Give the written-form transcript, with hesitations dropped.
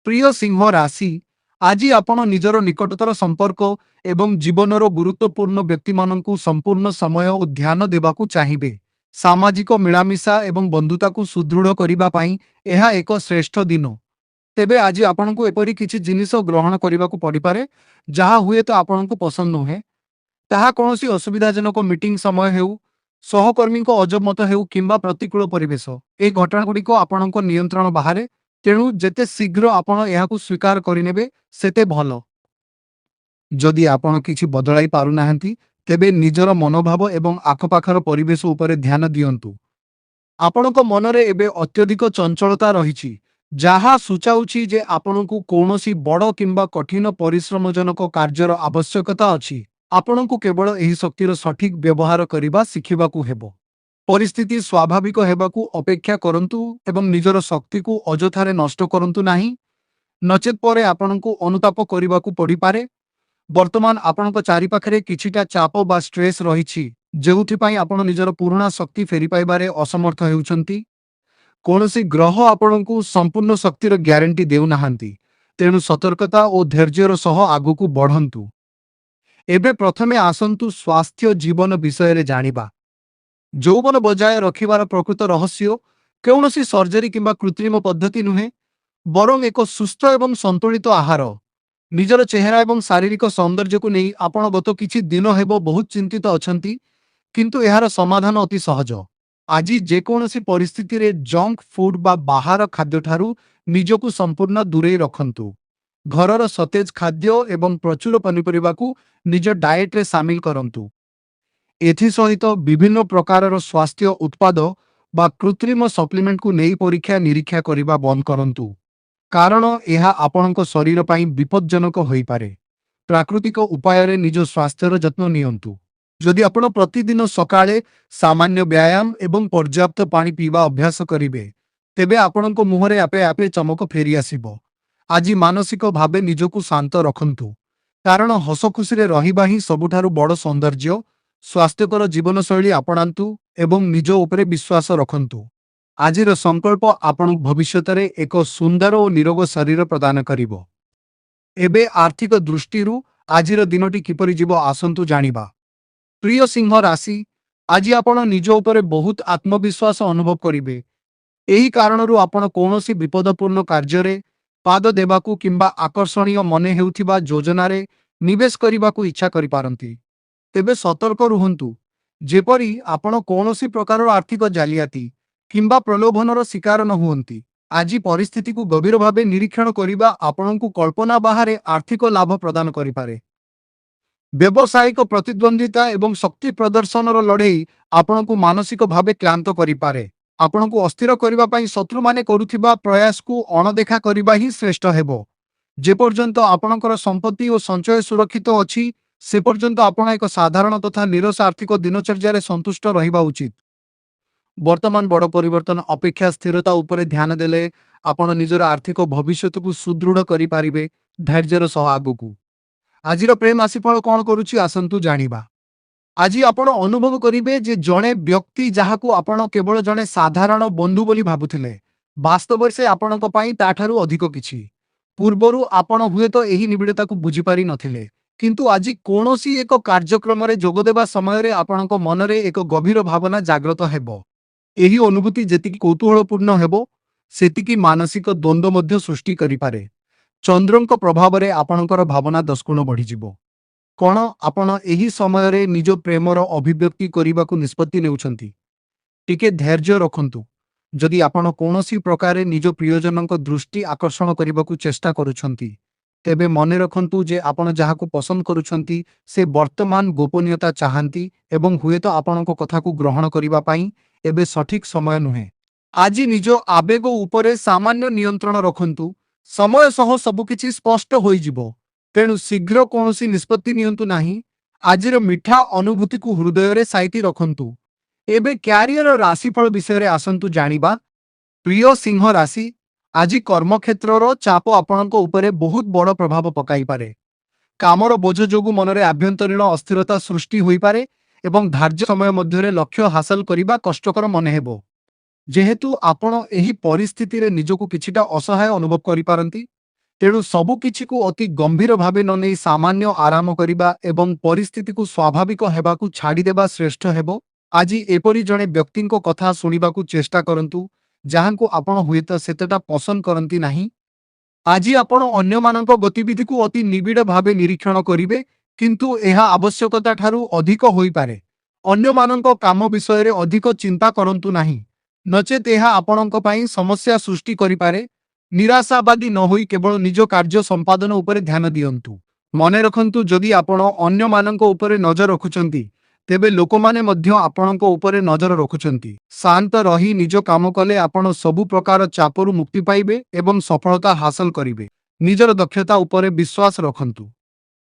प्रिय सिंह राशि आज आपण निजर निकटतर संपर्क एवं जीवनर गुरुत्वपूर्ण व्यक्ति माननकु संपूर्ण समय और ध्यान देबाकू चाहिए। सामाजिक मिलामिशा एवं बंधुता को सुदृढ़ करने पाई यह एक श्रेष्ठ दिन। तेबे आज आपण को एपरी किछि जिनिस ग्रहण करने को पड़ पारे जहाँ हुए तो आपण को पसंद नुहे ताहा कौनसी असुविधाजनक मीटिंग समय हेउ सहकर्मी अजबमत हेउ किंबा प्रतिकूल परिवेश ए घटना गुड़िक आपण नियंत्रण बाहर तेणु जेते शीघ्र आपण यहाकू स्वीकार करिनेबे सेते भल। जदि आपण किछि बदलाई पारु नाहंती तेबे निजर मनोभाव एवं आखपाखर परिवेश उपरे ध्यान दियंतु। आपणक मनरे एबे अत्यधिक चंचलता रहिछि जहा सूचाउछि जे आपणकू कौनसी बड़ किंबा कठिन परिश्रमजनक कार्यर आवश्यकता अछि। आपणकू केवल एही शक्तिर सठिक व्यवहार करिबा शिखिबाकू हेबो। परिस्थिति स्वाभाविक हेबाकू अपेक्षा करंतु एवं निजर शक्ति को अजथारे नष्ट करंतु नाही नचेत परे आपणकू अनुताप करिबाकू पड़ी पारे। वर्तमान आपणक चारि पाखरे किछिटा चाप बा स्ट्रेस रहिछि जेउथि पई आपण निजर पुराना शक्ति फेरी पाइबारे असमर्थ हेउछंती। कौनसी ग्रह आपणकू संपूर्ण शक्तिर ग्यारंटी देउ नाहंती तेणु सतर्कता और धैर्यर सह आगुकू बढ़ंतु। एबे प्रथमे आसंतु स्वास्थ्य जीवन विषय रे जानिबा। यौवन बजाय रखिबार प्रकृत रहस्य कौनसी सर्जरी किंबा कृत्रिम पद्धति नुहे बरं एक सुस्थ एवं संतुलित आहार। निजर चेहरा एवं शारीरिक सौंदर्य को नहीं आपण गत किछि दिन हेबो बहुत चिंतित अछंती किंतु एहार समाधान अति सहज। आज जेकोसी परिस्थिति रे जंक फूड बा बाहर खाद्य ठारू निजको संपूर्ण दूरे रखंतु। घरर सतेज खाद्य एवं प्रचुर पनिपरिबा को निज डाएट रे शामिल करंतु। एथि सहित विभिन्न प्रकारर स्वास्थ्य उत्पाद बा कृत्रिम सप्लीमेंट को नहीं परीक्षा निरीक्षा करिबा बंद करंतु कारण यह आपणक शरीर पई विपज्जनक होई पारे। प्राकृतिक उपाय रे निज स्वास्थ्यर जत्न नियंतु। जदि आपण प्रतिदिन सकाळे सामान्य व्यायाम एवं पर्याप्त पानी पीवा अभ्यास करिवे तेबे आपणक मुहरे आपे आपे चमक फेरी आसीबो। आज मानसिक भावे निजको शांत रखंतु कारण हस खुशी रे रहिबा ही सबुठारु बड़ सौंदर्य। स्वास्थ्यकर जीवनशैली अपनांतु एवं निज उपरे विश्वास रखंतु। आजिर संकल्प आपण भविष्यत रे एक सुंदर और निरोग शरीर प्रदान करिवो। एबे आर्थिक दृष्टिरु आजिर दिनटी किपरि जीव आसंतु जानिबा। प्रिय सिंह राशि आज आपण निज उपरे बहुत आत्मविश्वास अनुभव करिवे। एही कारणरु आपण कौनसी विपदपूर्ण कार्य पाद देबाकू किंबा आकर्षणीय मने हेउथिबा योजना रे निवेश करिबाकू इच्छा करि पारंती। तेबे सतर्क रुहंतु जेपरि आपण कौनसी प्रकार आर्थिक जालियाती किंबा प्रलोभनर शिकार न हुअंती। आज परिस्थिति को गभीर भावे निरीक्षण करिबा आपणकू कल्पना बाहरे आर्थिक लाभ प्रदान करि पारे। व्यावसायिक प्रतिद्वंदिता एवं शक्ति प्रदर्शनर लड़ई आपणकू मानसिक भावे क्लांत करि पारे। आपणकू अस्थिर करिबा पई शत्रु माने करुथिबा प्रयास को अणदेखा करिबा ही श्रेष्ठ हेबो। जे पर्यंत आपणकर संपत्ति और संचय सुरक्षित अछि से पर्यंत आपण एक साधारण तथा निरस आर्थिक दिनचर्या संतुष्ट रहिबा उचित। वर्तमान बड़ परिवर्तन अपेक्षा स्थिरता उपरे ध्यान देले आपण निजर आर्थिक भविष्य को सुदृढ़ करि पारिबे धैर्यर सह आगुकू। आजिर प्रेम राशिफल कौन करुछि आसंतु जानिबा। आज आपण अनुभव करिबे जे जणे व्यक्ति जहाकू आपण केवल जणे साधारण बंधु बोली भाबुथिले वास्तव से आपणक पई ताठारु अधिक किछि। पूर्वरु आपण हुए तो एही निबिड़ता को बुझी पारि नथिले किंतु आज कोनोसी एक कार्यक्रम रे जोग देबा समय रे आपणक मनरे एक गभीर भावना जागृत हेबो। एही अनुभूति जेतिकी कौतूहलपूर्ण हेबो सेतिकी मानसिक द्वंद्व मध्य सृष्टि करि पारे। चंद्रंक प्रभाव रे आपणकर भावना 10 गुण बढ़ी जिवो। कौन आपण एही समय रे निज प्रेमर अभिव्यक्ति करिबाकू निष्पत्ति नेउछंती टिके धैर्य रखंतु। जदि आपण कौनसी प्रकारे निज प्रियजनक दृष्टि आकर्षण करिबाकू चेष्टा करुछंती तेबे मने रखंतु जे आपण जहाकू पसंद करुछंती से वर्तमान गोपनीयता चाहंती एवं हुए तो आपणक कथा को ग्रहण करिबा पई एबे सठिक समय नुहे। आज निज आवेग उपरे सामान्य नियंत्रण रखंतु। समय सह सबकिछि स्पष्ट होई जिवो तेणु शीघ्र कौनसी निष्पत्ति नियंतु नाही। आजिर मिठा अनुभूति को हृदय रे साइती रखंतु। एबे क्यारियर राशिफल विषय रे आसंतु जानिबा। प्रिय सिंह राशि आज कर्मक्षेत्रर चाप आपणक उपरे बहुत बड़ प्रभाव पकाई पारे। कामर बोझ जोगु मनरे आभ्यंतरीण अस्थिरता सृष्टि होई पारे एवं धार्य समय मध्यरे लक्ष्य हासिल करिबा कष्टकर मने हेबो। जेहेतु आपण एही परिस्थिति रे निजको किछिटा असहाय अनुभव करि पारंती ତେଣୁ ସବୁକିଛିକୁ ଅତି ଗମ୍ଭୀର ଭାବେ ନ ନେଇ ସାମାନ୍ୟ ଆରାମ କରିବା ଏବଂ ପରିସ୍ଥିତିକୁ ସ୍ୱାଭାବିକ ହେବାକୁ ଛାଡ଼ିଦେବା ଶ୍ରେଷ୍ଠ ହେବ। ଆଜି ଏପରି ଜଣେ ବ୍ୟକ୍ତିଙ୍କ କଥା ଶୁଣିବାକୁ ଚେଷ୍ଟା କରନ୍ତୁ, ଯାହାଙ୍କୁ ଆପଣ ହୁଏତ ସେତେଟା ପସନ୍ଦ କରନ୍ତି ନାହିଁ। ଆଜି ଆପଣ ଅନ୍ୟମାନଙ୍କ ଗତିବିଧିକୁ ଅତି ନିବିଡ଼ ଭାବେ ନିରୀକ୍ଷଣ କରିବେ, କିନ୍ତୁ ଏହା ଆବଶ୍ୟକତା ଠାରୁ ଅଧିକ ହୋଇପାରେ। ଅନ୍ୟମାନଙ୍କ କାମ ବିଷୟରେ ଅଧିକ ଚିନ୍ତା କରନ୍ତୁ ନାହିଁ, ନଚେତ୍ ଏହା ଆପଣଙ୍କ ପାଇଁ ସମସ୍ୟା ସୃଷ୍ଟି କରିପାରେ। ନିରାଶାବାଦୀ ନ ହୋଇ କେବଳ ନିଜ କାର୍ଯ୍ୟ ସମ୍ପାଦନ ଉପରେ ଧ୍ୟାନ ଦିଅନ୍ତୁ। ମନେ ରଖନ୍ତୁ, ଯଦି ଆପଣ ଅନ୍ୟମାନଙ୍କ ଉପରେ ନଜର ରଖୁଛନ୍ତି, ତେବେ ଲୋକମାନେ ମଧ୍ୟ ଆପଣଙ୍କ ଉପରେ ନଜର ରଖୁଛନ୍ତି। ଶାନ୍ତ ରହି ନିଜ କାମ କଲେ ଆପଣ ସବୁ ପ୍ରକାର ଚାପରୁ ମୁକ୍ତି ପାଇବେ ଏବଂ ସଫଳତା ହାସଲ କରିବେ। ନିଜର ଦକ୍ଷତା ଉପରେ ବିଶ୍ୱାସ ରଖନ୍ତୁ।